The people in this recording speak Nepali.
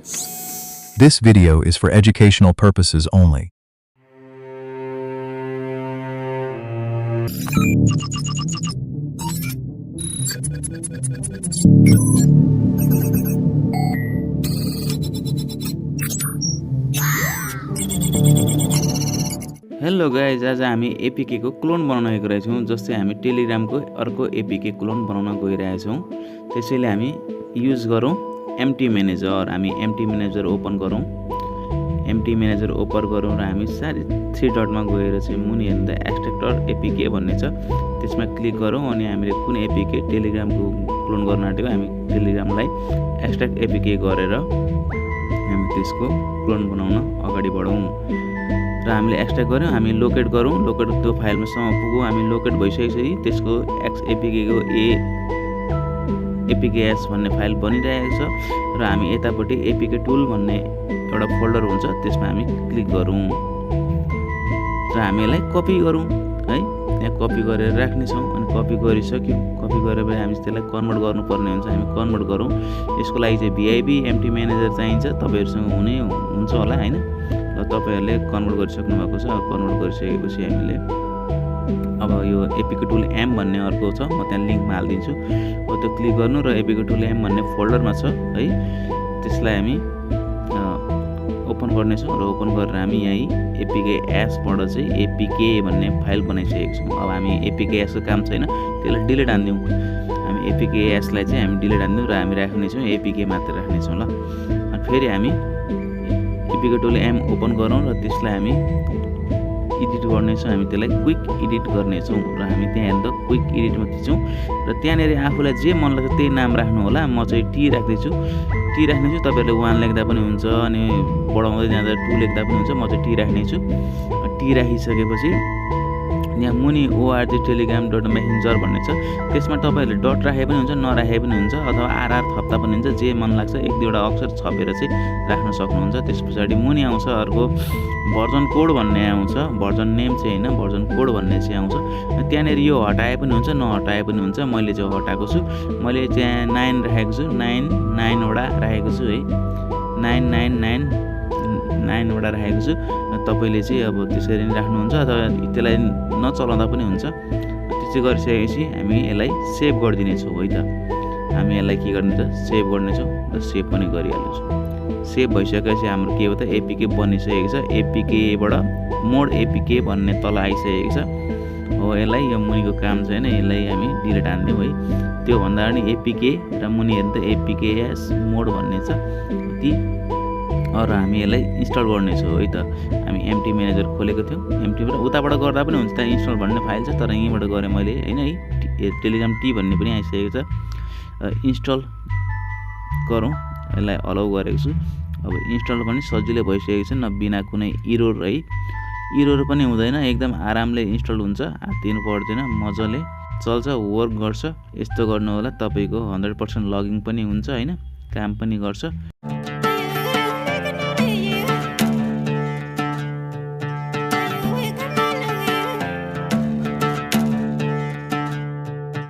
This video is for educational purposes only. Hello guys, आज हामी एपीके को क्लोन बनाउन गइरहेछौँ। जस्तै हामी टेलिग्रामको अर्को एपीके क्लोन बनाउन गइरहेछौँ। त्यसैले हामी युज गरौँ एमटी म्यानेजर। हामी एमटी म्यानेजर ओपन गरौँ। एमटी म्यानेजर ओपन गरौँ र हामी सारी 3 डटमा गएर चाहिँ मुनि हेर्दा एक्सट्र्याक्टर एपीके भन्ने छ, त्यसमा क्लिक गरौँ। अनि हामीले कुन एपीके टेलिग्रामको क्लोन गर्न आँटेको हामी टेलिग्रामलाई एक्सट्र्याक्ट एपीके गरेर हामी त्यसको क्लोन बनाउन अगाडि बढौँ। र हामीले एक्सट्र्याक्ट गऱ्यौँ, हामी लोकेट गरौँ। लोकेट त्यो फाइलमासम्म पुगौँ। हामी लोकेट भइसकेपछि त्यसको एक्स एपीके को एपीकेएस भन्ने फाइल बनिरहेको छ र हामी यतापट्टि एपीके टुल भन्ने एउटा फोल्डर हुन्छ, त्यसमा हामी क्लिक गरौँ र हामी यसलाई कपी गरौँ है। यहाँ कपी गरेर राख्नेछौँ। अनि कपी गरिसक्यौँ। कपी गरेपछि हामी त्यसलाई कन्भर्ट गर्नुपर्ने हुन्छ। हामी कन्भर्ट गरौँ। यसको लागि चाहिँ भिआइबी एमटी म्यानेजर चाहिन्छ। तपाईँहरूसँग हुन्छ होला हैन। र तपाईहरुले कन्भर्ट गरिसक्नु भएको छ। कन्भर्ट गरिसकेपछि हामीले अब यो एपीके टुल एम भन्ने अर्को छ, म त्यहाँ लिंकमा हाल्दिन्छु। हो त्यो क्लिक गर्नु र एपीके टुल एम भन्ने फोल्डरमा छ है, त्यसलाई हामी ओपन गर्नेछौँ। र ओपन गरेर हामी यही एपीके एसबाट चाहिँ एपीके भन्ने फाइल बनाइसकेको छौँ। अब हामी एपीके एसको काम छैन, त्यसलाई डिलिट हान्दियौँ। हामी एपीके एसलाई चाहिँ हामी डिलिट हान्दियौँ र हामी राख्नेछौँ एपीके मात्र राख्नेछौँ ल। अनि फेरि हामी एपीके टुल एम ओपन गरौँ र त्यसलाई हामी एडिट गर्नेछौँ। हामी त्यसलाई क्विक एडिट गर्नेछौँ र हामी त्यहाँ हेर्दा क्विक एडिटमा थिचौँ र त्यहाँनिर आफूलाई जे मन लाग्छ त्यही नाम राख्नु होला। म चाहिँ टी राख्दैछु, टी राख्नेछु। तपाईहरुले 1 लेख्दा पनि हुन्छ, अनि बढाउँदै जाँदा 2 लेख्दा पनि हुन्छ। म चाहिँ टी राख्नेछु। टी राखिसकेपछि यहाँ मुनि org telegram.messenger भन्ने छ, त्यसमा तपाईहरुले डट राखे पनि हुन्छ, नराखे पनि हुन्छ, अथवा आरआर थप्दा पनि हुन्छ। जे मन लाग्छ 1-2 अक्षर छपेर चाहिँ राख्न सक्नुहुन्छ। त्यसपछि मुनि आउँछ अर्को भर्जन कोड भन्ने आउँछ। भर्जन नेम चाहिँ हैन, भर्जन कोड भन्ने चाहिँ आउँछ। त्यहाँनिर यो हटाए पनि हुन्छ, नहटाए पनि हुन्छ। मैले चाहिँ हटाएको छु। मैले चाहिँ 9 राखेको छु। 9 वटा राखेको छु है। 9 वटा राखेको छु। तपाईले चाहिँ अब त्यसरी नै राख्नुहुन्छ, अथवा त्यसलाई नचलाउँदा पनि हुन्छ। त्यसै गरिसकेपछि हामी यसलाई सेभ गरिदिनेछौँ है त। हामी यसलाई के गर्ने त, सेभ गर्नेछौँ र सेभ पनि गरिहाल्नेछौँ। सेभ भइसकेपछि हाम्रो के हो त, एपीके बनिसकेको छ। एपीकेबाट मोड एपीके भन्ने तल आइसकेको छ हो। यसलाई यो मुनिको काम छैन, यसलाई हामी डिलिट हान्दियौँ है। त्यो भन्दा पनि एपीके र मुनि हेर्नु त एपीकेएस मोड भन्ने छ ती। र हामी यसलाई इन्स्टल गर्नेछौँ है त। हामी एमटी म्यानेजर खोलेको थियौँ। एमटीबाट उताबाट गर्दा पनि हुन्छ, त्यहाँ इन्स्टल भन्ने फाइल छ, तर यहीँबाट गरेँ मैले हैन है। टेलिग्राम टी भन्ने पनि आइसकेको छ। इन्स्टल गरौँ, यसलाई अलाउ गरेको छु। अब इन्स्टल पनि सजिलै भइसकेको छ, न बिना कुनै इरोर है। इरोर पनि हुँदैन, एकदम आरामले इन्स्टल हुन्छ। हात्तिनु पर्दैन, मजाले चल्छ, वर्क गर्छ। यस्तो गर्नु होला, तपाईको 100% लगिङ पनि हुन्छ हैन, काम पनि गर्छ।